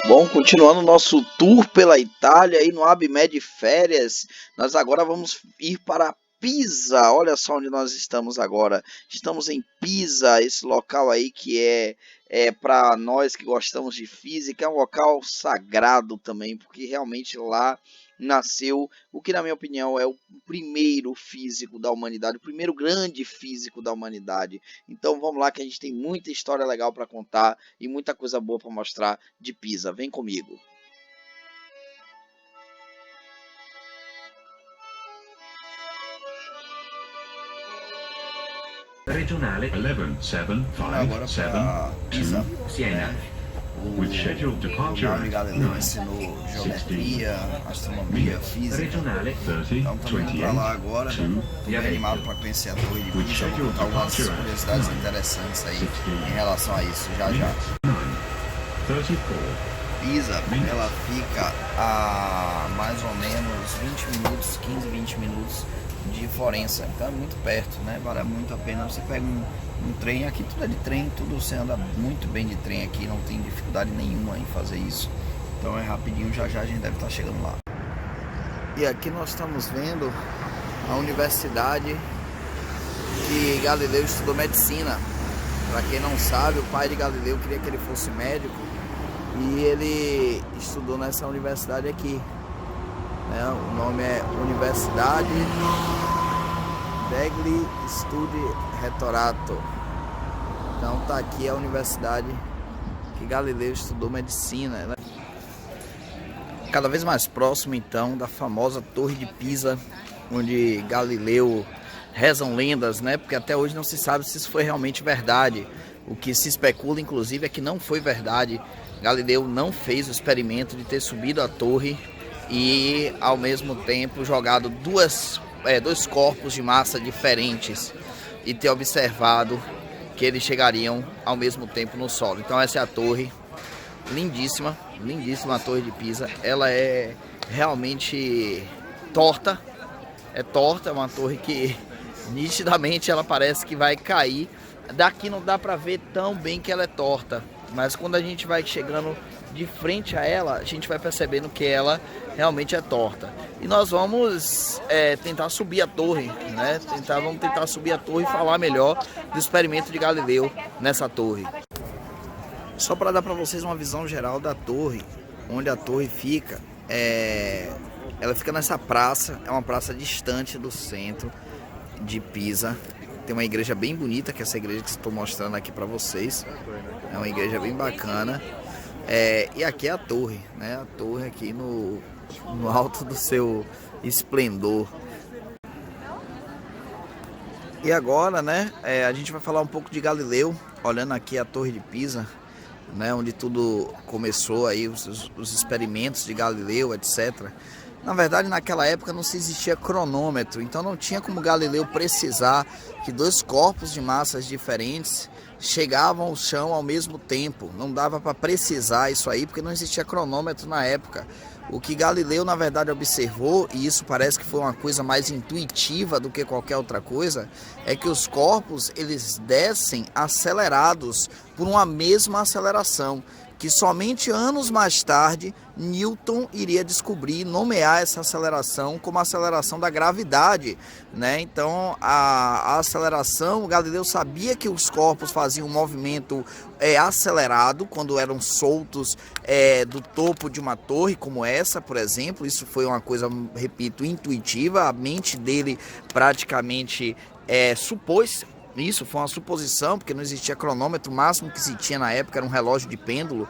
Bom, continuando o nosso tour pela Itália aí no ABMed Férias, nós agora vamos ir para Pisa. Olha só onde nós estamos agora. Estamos em Pisa, esse local aí que é para nós que gostamos de física, é um local sagrado também, porque realmente lá nasceu o que, na minha opinião, é o primeiro físico da humanidade, o primeiro grande físico da humanidade. Então vamos lá que a gente tem muita história legal para contar e muita coisa boa para mostrar de Pisa. Vem comigo. Regionale 11-7-5-7-2 Siena. With scheduled departure O at Galileu ensinou geometria, astronomia, física. Regionale 30, Então estamos indo para lá agora. Estou bem animado para conhecer a Torre de Pisa. Vou contar algumas curiosidades interessantes aí em relação a isso já já. 34. Pisa, ela fica a mais ou menos 20 minutos, 15, 20 minutos de Florença. Então é muito perto, né? Vale muito a pena. Você pega um trem, aqui tudo é de trem, tudo você anda muito bem de trem aqui, não tem dificuldade nenhuma em fazer isso. Então é rapidinho, já já a gente deve estar chegando lá. E aqui nós estamos vendo a universidade que Galileu estudou medicina. Para quem não sabe, o pai de Galileu queria que ele fosse médico e ele estudou nessa universidade aqui. O nome é Universidade degli Studi Rettorato. Então tá aqui a universidade que Galileu estudou medicina, né? Cada vez mais próximo então da famosa Torre de Pisa, onde Galileu, rezam lendas, né? Porque até hoje não se sabe se isso foi realmente verdade. O que se especula inclusive é que não foi verdade. Galileu não fez o experimento de ter subido a torre e ao mesmo tempo jogado dois corpos de massa diferentes e ter observado que eles chegariam ao mesmo tempo no solo. Então essa é a torre, lindíssima, lindíssima a Torre de Pisa. Ela é realmente torta, é uma torre que nitidamente ela parece que vai cair. Daqui não dá para ver tão bem que ela é torta, mas quando a gente vai chegando de frente a ela, a gente vai percebendo que ela realmente é torta. E nós vamos tentar subir a torre, né? Vamos tentar subir a torre e falar melhor do experimento de Galileu nessa torre. Só para dar para vocês uma visão geral da torre, onde a torre fica, ela fica nessa praça, é uma praça distante do centro de Pisa. Tem uma igreja bem bonita, que é essa igreja que estou mostrando aqui para vocês. É uma igreja bem bacana. E aqui é a torre, né? A torre aqui no alto do seu esplendor. E agora, né? A gente vai falar um pouco de Galileu, olhando aqui a Torre de Pisa, né? Onde tudo começou aí, os experimentos de Galileu, etc. Na verdade, naquela época não se existia cronômetro, então não tinha como Galileu precisar que dois corpos de massas diferentes chegavam ao chão ao mesmo tempo. Não dava para precisar isso aí, porque não existia cronômetro na época. O que Galileu, na verdade, observou, e isso parece que foi uma coisa mais intuitiva do que qualquer outra coisa, é que os corpos, eles descem acelerados por uma mesma aceleração, que somente anos mais tarde Newton iria descobrir e nomear essa aceleração como a aceleração da gravidade, né? Então a aceleração, Galileu sabia que os corpos faziam um movimento acelerado quando eram soltos do topo de uma torre como essa, por exemplo. Isso foi uma coisa, repito, intuitiva. A mente dele praticamente supôs. Isso foi uma suposição, porque não existia cronômetro. O máximo que se tinha na época era um relógio de pêndulo,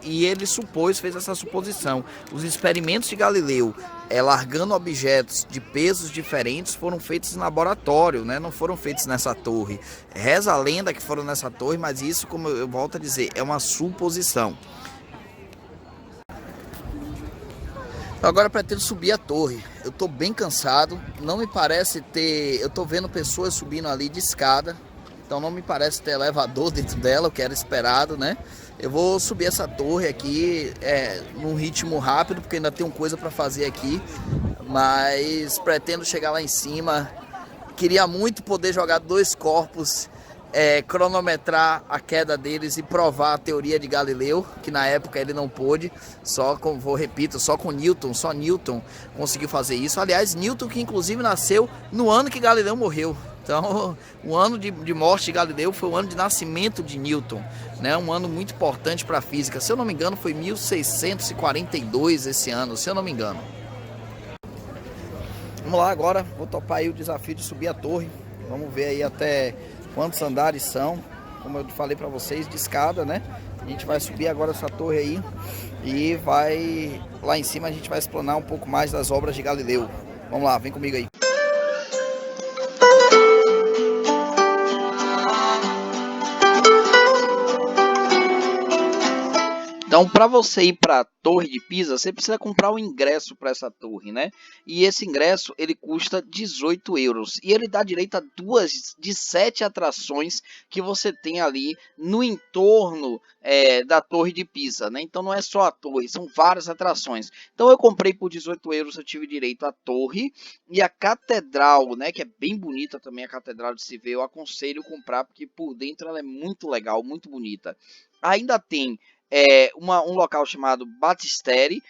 e ele fez essa suposição. Os experimentos de Galileu, largando objetos de pesos diferentes, foram feitos em laboratório, né? Não foram feitos nessa torre. Reza a lenda que foram nessa torre, mas isso, como eu volto a dizer, é uma suposição. Agora eu pretendo subir a torre. Eu tô bem cansado, não me parece ter... Eu tô vendo pessoas subindo ali de escada, então não me parece ter elevador dentro dela, o que era esperado, né? Eu vou subir essa torre aqui num ritmo rápido, porque ainda tenho coisa para fazer aqui, mas pretendo chegar lá em cima. Queria muito poder jogar dois corpos cronometrar a queda deles e provar a teoria de Galileu, que na época ele não pôde, só com Newton, só Newton conseguiu fazer isso. Aliás, Newton que inclusive nasceu no ano que Galileu morreu. Então, o ano de morte de Galileu foi o ano de nascimento de Newton, né? Um ano muito importante para a física. Se eu não me engano, foi 1642 esse ano, se eu não me engano. Vamos lá agora, vou topar aí o desafio de subir a torre. Vamos ver aí até quantos andares são. Como eu falei para vocês, de escada, né? A gente vai subir agora essa torre aí e vai lá em cima a gente vai explanar um pouco mais das obras de Galileu. Vamos lá, vem comigo aí. Então, para você ir para a Torre de Pisa, você precisa comprar o ingresso para essa torre, né? E esse ingresso, ele custa 18 euros. E ele dá direito a 2 de 7 atrações que você tem ali no entorno da Torre de Pisa, né? Então, não é só a torre, são várias atrações. Então, eu comprei por 18 euros, eu tive direito à torre e a catedral, né? Que é bem bonita também a catedral de se ver. Eu aconselho comprar, porque por dentro ela é muito legal, muito bonita. Ainda tem um local chamado Batistéry,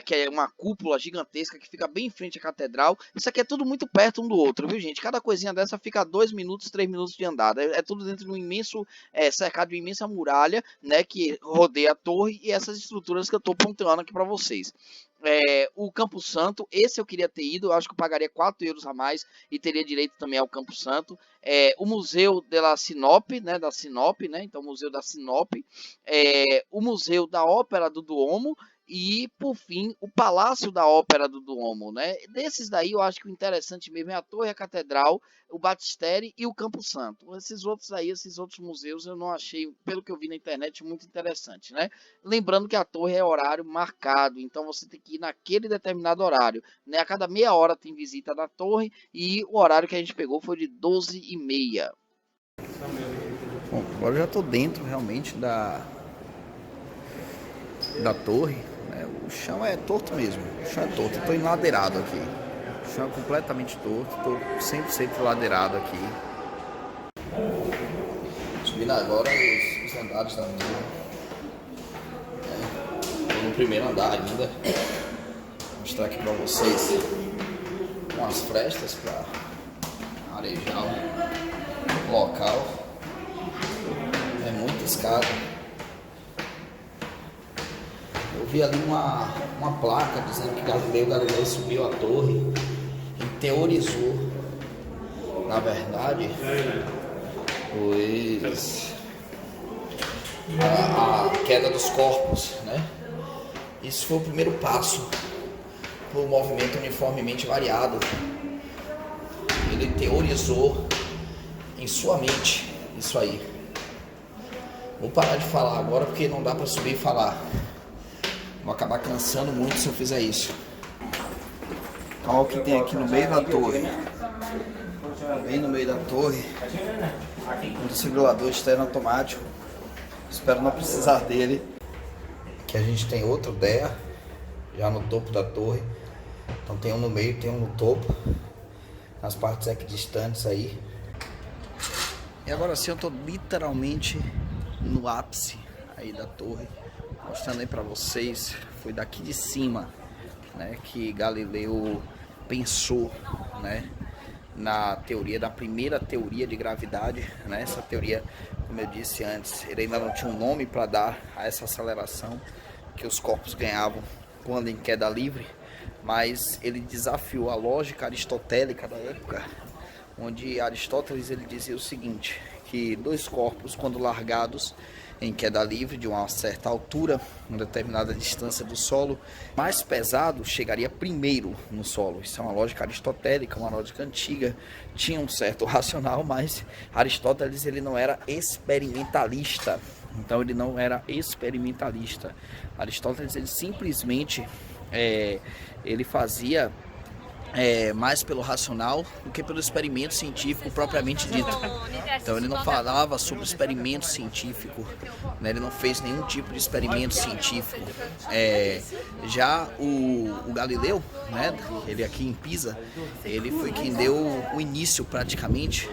que é uma cúpula gigantesca que fica bem em frente à catedral. Isso aqui é tudo muito perto um do outro, viu, gente? Cada coisinha dessa fica a 2 minutos, 3 minutos de andada. É tudo dentro de um imenso, cercado de uma imensa muralha, né, que rodeia a torre e essas estruturas que eu estou pontuando aqui para vocês. O Campo Santo, esse eu queria ter ido, eu acho que eu pagaria 4 euros a mais e teria direito também ao Campo Santo. O Museu da Sinop, né, então o Museu da Sinop, o Museu da Ópera do Duomo e, por fim, o Palácio da Ópera do Duomo, né? Desses daí eu acho que o interessante mesmo é a Torre, a Catedral, o Batistéry e o Campo Santo. Esses outros museus eu não achei, pelo que eu vi na internet, muito interessante, né? Lembrando que a torre é horário marcado, então você tem que ir naquele determinado horário, né? A cada meia hora tem visita da torre e o horário que a gente pegou foi de 12h30. Bom, agora eu já estou dentro realmente da torre, né? O chão é torto mesmo, o chão é torto, eu estou enladeirado aqui, o chão é completamente torto, estou 100% ladeirado aqui. Subindo agora os andares da torre, estou no primeiro andar ainda, vou mostrar aqui para vocês umas frestas para arejar o local, é muita escada. Eu vi ali uma placa dizendo que Galileu subiu a torre e teorizou, na verdade, a queda dos corpos, né? Isso foi o primeiro passo para o movimento uniformemente variado. Ele teorizou em sua mente isso aí. Vou parar de falar agora porque não dá para subir e falar. Vou acabar cansando muito se eu fizer isso. Então, olha o que tem aqui no meio da torre. Bem no meio da torre, um desfibrilador externo automático. Espero não precisar dele. Aqui a gente tem outro DEA, já no topo da torre. Então tem um no meio, tem um no topo, nas partes equidistantes aí. E agora sim eu tô literalmente no ápice aí da torre, mostrando aí para vocês. Foi daqui de cima, né, que Galileu pensou, né, na primeira teoria de gravidade, né? Essa teoria, como eu disse antes, ele ainda não tinha um nome para dar a essa aceleração que os corpos ganhavam quando em queda livre, mas ele desafiou a lógica aristotélica da época, onde Aristóteles ele dizia o seguinte, que dois corpos, quando largados em queda livre de uma certa altura, uma determinada distância do solo, mais pesado chegaria primeiro no solo. Isso é uma lógica aristotélica, uma lógica antiga, tinha um certo racional, mas Aristóteles ele não era experimentalista. Então ele não era experimentalista. Aristóteles ele simplesmente ele fazia mais pelo racional do que pelo experimento científico propriamente dito. Então ele não falava sobre experimento científico, né? Ele não fez nenhum tipo de experimento científico. Já o Galileu, né? Ele aqui em Pisa, ele foi quem deu o início praticamente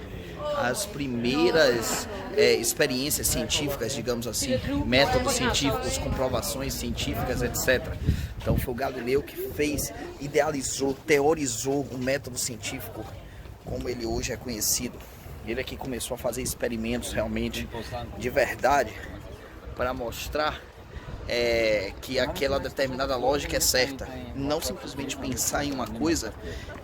as primeiras experiências científicas, digamos assim, métodos científicos, comprovações científicas, etc. Então foi o Galileu que fez, idealizou, teorizou o método científico como ele hoje é conhecido. Ele é que começou a fazer experimentos realmente de verdade para mostrar que aquela determinada lógica é certa. Não simplesmente pensar em uma coisa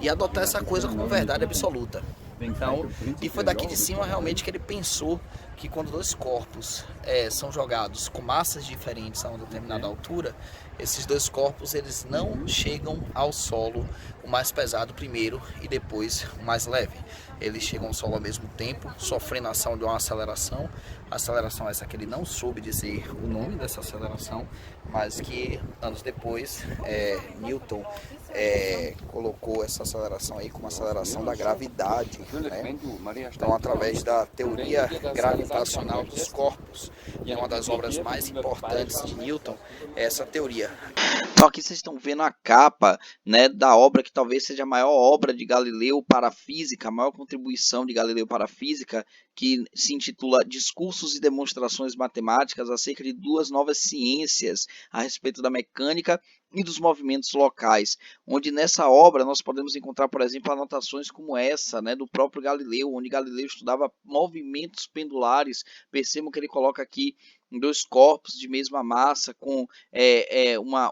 e adotar essa coisa como verdade absoluta. Então, e foi daqui de cima realmente que ele pensou que quando dois corpos são jogados com massas diferentes a uma determinada altura, esses dois corpos eles não chegam ao solo, o mais pesado primeiro e depois o mais leve. Eles chegam ao solo ao mesmo tempo, sofrendo a ação de uma aceleração. A aceleração essa que ele não soube dizer o nome dessa aceleração, mas que anos depois Newton colocou essa aceleração aí como aceleração da gravidade, né? Então, através da teoria gravitacional dos corpos, é uma das obras mais importantes de Newton, essa teoria. Então aqui vocês estão vendo a capa, né, da obra que talvez seja a maior obra de Galileu para a física, a maior contribuição de Galileu para a física, que se intitula Discursos e Demonstrações Matemáticas acerca de duas novas ciências a respeito da mecânica e dos movimentos locais, onde nessa obra nós podemos encontrar, por exemplo, anotações como essa, né, do próprio Galileu, onde Galileu estudava movimentos pendulares. Percebam que ele coloca aqui dois corpos de mesma massa com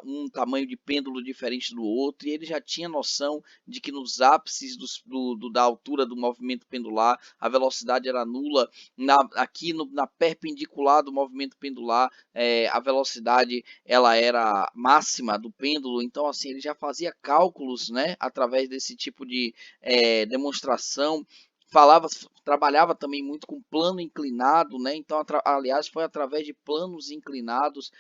um tamanho de pêndulo diferente do outro, e ele já tinha noção de que nos ápices da altura do movimento pendular a velocidade era nula, na perpendicular do movimento pendular a velocidade ela era máxima do pêndulo. Então assim, ele já fazia cálculos, né, através desse tipo de demonstração. Trabalhava também muito com plano inclinado, né? Então, aliás, foi através de planos inclinados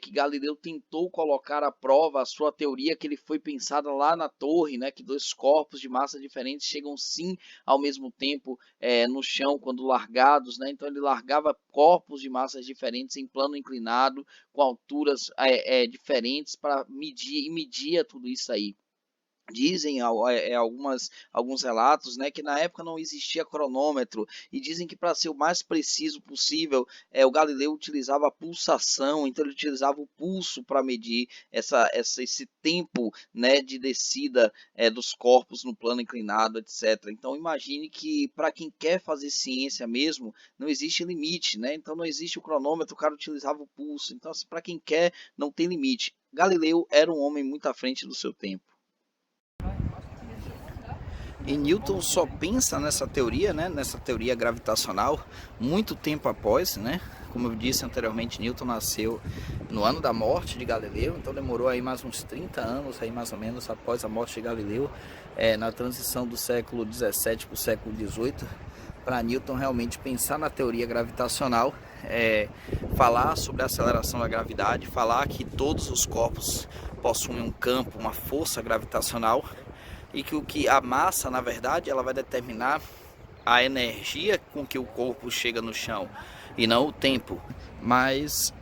que Galileu tentou colocar à prova a sua teoria, que ele foi pensada lá na torre, né? Que dois corpos de massa diferentes chegam sim ao mesmo tempo no chão quando largados, né? Então ele largava corpos de massas diferentes em plano inclinado, com alturas diferentes para medir, e media tudo isso aí. Dizem alguns relatos, né, que na época não existia cronômetro, e dizem que para ser o mais preciso possível, o Galileu utilizava a pulsação. Então ele utilizava o pulso para medir esse tempo, né, de descida dos corpos no plano inclinado, etc. Então imagine que para quem quer fazer ciência mesmo, não existe limite, né? Então não existe o cronômetro, o cara utilizava o pulso. Então assim, para quem quer, não tem limite. Galileu era um homem muito à frente do seu tempo. E Newton só pensa nessa teoria, né, nessa teoria gravitacional, muito tempo após, né? Como eu disse anteriormente, Newton nasceu no ano da morte de Galileu, então demorou aí mais uns 30 anos, aí mais ou menos, após a morte de Galileu, na transição do século 17 para o século 18, para Newton realmente pensar na teoria gravitacional, falar sobre a aceleração da gravidade, falar que todos os corpos possuem um campo, uma força gravitacional, e que a massa, na verdade, ela vai determinar a energia com que o corpo chega no chão e não o tempo. Mas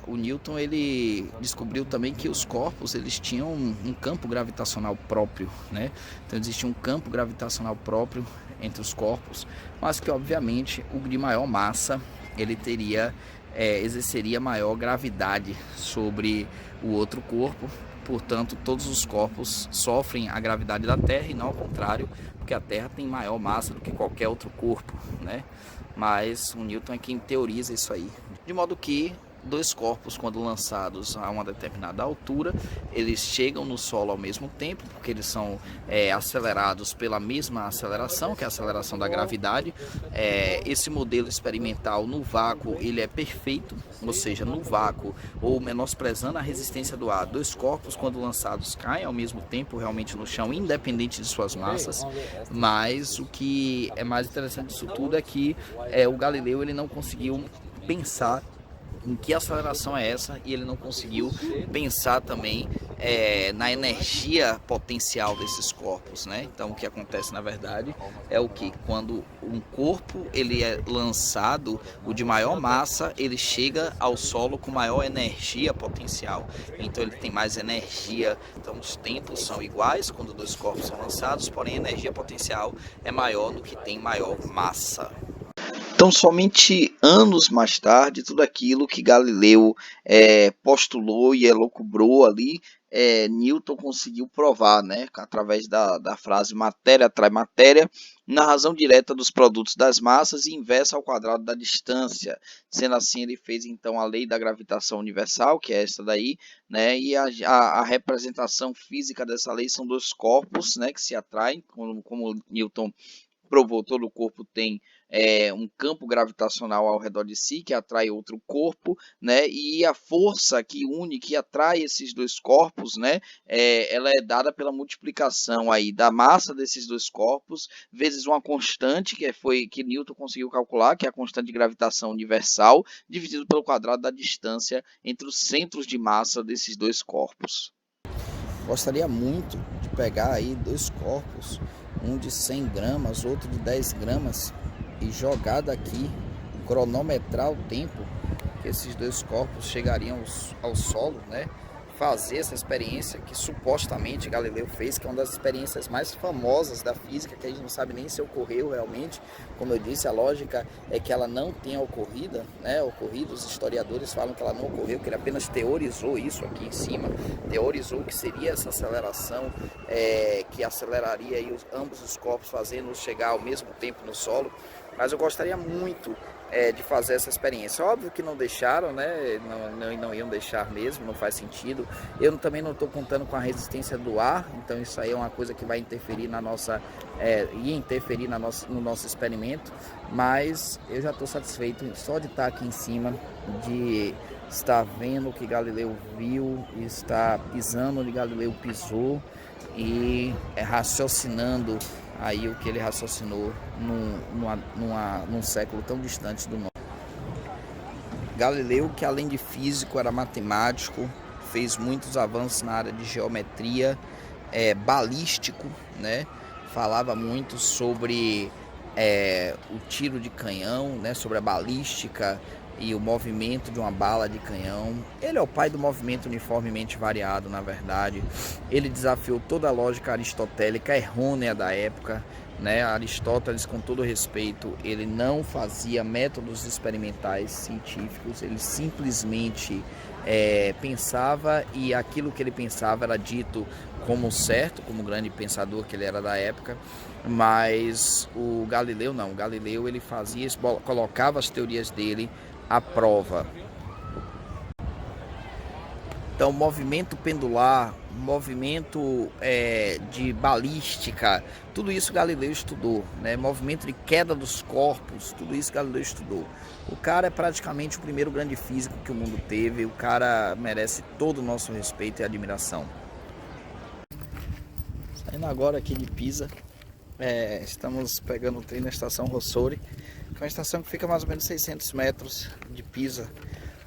o Newton ele descobriu também que os corpos eles tinham um campo gravitacional próprio, né? Então existia um campo gravitacional próprio entre os corpos, mas que obviamente o de maior massa ele exerceria maior gravidade sobre o outro corpo. Portanto, todos os corpos sofrem a gravidade da Terra e não ao contrário, porque a Terra tem maior massa do que qualquer outro corpo, né? Mas o Newton é quem teoriza isso aí. De modo que dois corpos, quando lançados a uma determinada altura, eles chegam no solo ao mesmo tempo, porque eles são acelerados pela mesma aceleração, que é a aceleração da gravidade. Esse modelo experimental no vácuo, ele é perfeito, ou seja, no vácuo, ou menosprezando a resistência do ar, dois corpos, quando lançados, caem ao mesmo tempo realmente no chão, independente de suas massas. Mas o que é mais interessante disso tudo é que o Galileu ele não conseguiu pensar em que aceleração é essa, e ele não conseguiu pensar também na energia potencial desses corpos, né? Então o que acontece na verdade é o que? Quando um corpo ele é lançado, o de maior massa, ele chega ao solo com maior energia potencial, então ele tem mais energia. Então os tempos são iguais quando dois corpos são lançados, porém a energia potencial é maior no que tem maior massa. Então, somente anos mais tarde, tudo aquilo que Galileu postulou e elucubrou ali, Newton conseguiu provar, né, através da frase matéria atrai matéria, na razão direta dos produtos das massas e inversa ao quadrado da distância. Sendo assim, ele fez então a lei da gravitação universal, que é essa daí, né, e a representação física dessa lei são dois corpos, né, que se atraem, como Newton provou, todo o corpo tem um campo gravitacional ao redor de si que atrai outro corpo, né? E a força que une, que atrai esses dois corpos, né? Ela é dada pela multiplicação aí da massa desses dois corpos vezes uma constante que Newton conseguiu calcular, que é a constante de gravitação universal, dividido pelo quadrado da distância entre os centros de massa desses dois corpos. Gostaria muito de pegar aí dois corpos, um de 100 gramas, outro de 10 gramas, e jogar daqui, cronometrar o tempo que esses dois corpos chegariam ao solo, né? Fazer essa experiência que supostamente Galileu fez, que é uma das experiências mais famosas da física, que a gente não sabe nem se ocorreu realmente. Como eu disse, a lógica é que ela não tenha ocorrido, né? Os historiadores falam que ela não ocorreu, que ele apenas teorizou isso aqui em cima, teorizou que seria essa aceleração que aceleraria aí ambos os corpos, fazendo-os chegar ao mesmo tempo no solo. Mas eu gostaria muito de fazer essa experiência. Óbvio que não deixaram, né? Não iam deixar mesmo, não faz sentido. Eu também não estou contando com a resistência do ar, então isso aí é uma coisa que vai interferir no nosso experimento, mas eu já estou satisfeito só de estar aqui em cima, de estar vendo o que Galileu viu, estar pisando onde Galileu pisou e raciocinando aí o que ele raciocinou num século tão distante do nosso. Galileu, que além de físico era matemático, fez muitos avanços na área de geometria, balístico, né? Falava muito sobre o tiro de canhão, né? Sobre a balística e o movimento de uma bala de canhão. Ele é o pai do movimento uniformemente variado, na verdade. Ele desafiou toda a lógica aristotélica errônea da época, né? Aristóteles, com todo respeito, ele não fazia métodos experimentais científicos, ele simplesmente pensava, e aquilo que ele pensava era dito como certo, como grande pensador que ele era da época. Mas o Galileu não, o Galileu ele fazia isso, colocava as teorias dele à prova. Então, movimento pendular, movimento de balística, tudo isso Galileu estudou, né? Movimento de queda dos corpos, tudo isso Galileu estudou. O cara é praticamente o primeiro grande físico que o mundo teve, o cara merece todo o nosso respeito e admiração. Saindo agora aqui de Pisa, estamos pegando o trem na estação Rossori, que é uma estação que fica mais ou menos 600 metros de Pisa.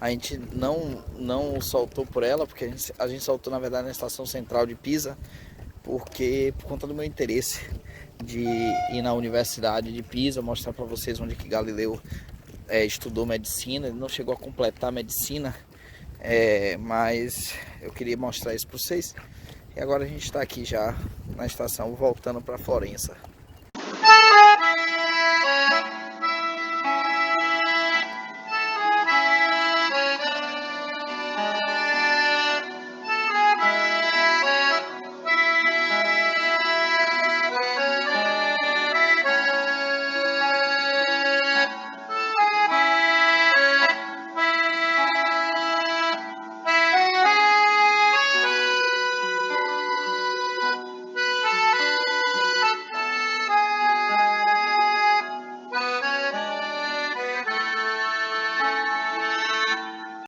A gente não saltou por ela, porque a gente saltou na verdade na estação central de Pisa, por conta do meu interesse de ir na Universidade de Pisa, mostrar para vocês onde que Galileu estudou medicina. Ele não chegou a completar a medicina, mas eu queria mostrar isso para vocês. E agora a gente está aqui já na estação, voltando para Florença.